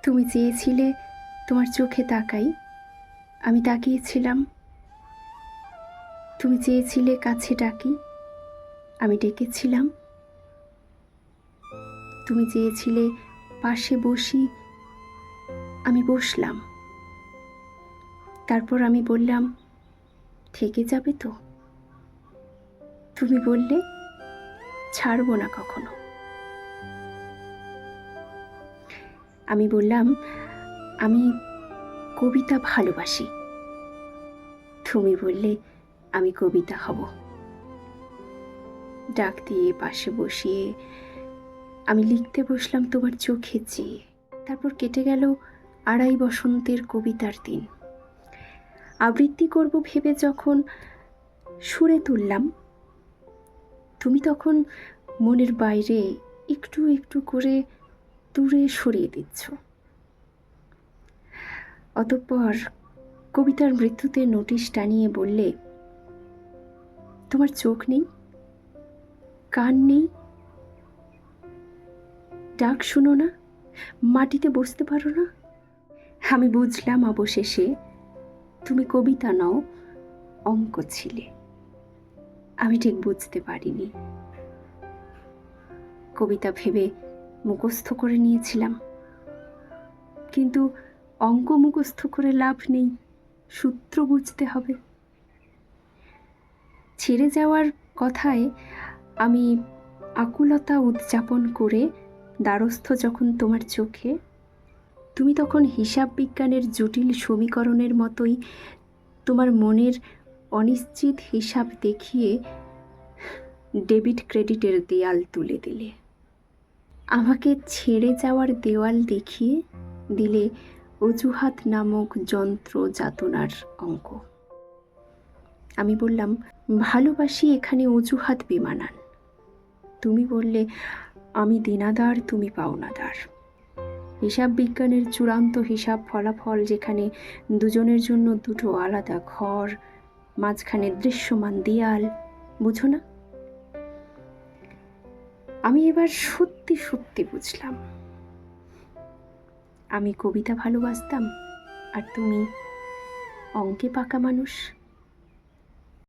তুমি চেয়েছিলে তোমার চোখে তাকাই, আমি তাকিয়েছিলাম। তুমি চেয়েছিলে কাছে ডাকি, আমি ডেকেছিলাম। তুমি চেয়েছিলে পাশে বসি, আমি বসলাম। তারপর আমি বললাম, থেকে যাবে তো? তুমি বললে, ছাড়বো না কখনো। আমি বললাম, আমি কবিতা ভালোবাসি। তুমি বললে, আমি কবিতা হব। ডাক দিয়ে পাশে বসিয়ে আমি লিখতে বসলাম তোমার চোখে চেয়ে। তারপর কেটে গেল 2.5 বসন্তের কবিতার দিন। আবৃত্তি করব ভেবে যখন সুরে তুললাম, তুমি তখন মনের বাইরে একটু একটু করে দূরে সরিয়ে দিচ্ছ। অতঃপর কবিতার মৃত্যুতে নোটিশ টানিয়ে বললে, তোমার চোখ নেই, কান নেই, ডাক শুনো না, মাটিতে বসতে পারো না। আমি বুঝলাম অবশেষে তুমি কবিতা নও, অঙ্ক ছিলে। আমি ঠিক বুঝতে পারিনি। কবিতা ভেবে মুখস্থ করে নিয়েছিলাম, কিন্তু অঙ্ক মুখস্থ করে লাভ নেই, সূত্র বুঝতে হবে। ছেড়ে যাওয়ার কথায় আমি আকুলতা উদযাপন করে দ্বারস্থ যখন তোমার চোখে, তুমি তখন হিসাব বিজ্ঞানের জটিল সমীকরণের মতোই তোমার মনের অনিশ্চিত হিসাব দেখিয়ে ডেবিট ক্রেডিটের দেয়াল তুলে দিলে। আমাকে ছেড়ে যাওয়ার দেওয়াল দেখিয়ে দিলে অজুহাত নামক যন্ত্র যাতনার অঙ্ক। আমি বললাম, ভালোবাসি এখানে অজুহাত বেমানান। তুমি বললে, আমি দেনাদার, তুমি পাওনাদার। হিসাব বিজ্ঞানের চূড়ান্ত হিসাব ফলাফল যেখানে দুজনের জন্য দুটো আলাদা ঘর, মাঝখানে দৃশ্যমান দেয়াল, বুঝো না? আমি এবার সত্যি সত্যি বুঝলাম, আমি কবিতা ভালোবাসতাম আর তুমি অঙ্কে পাকা মানুষ।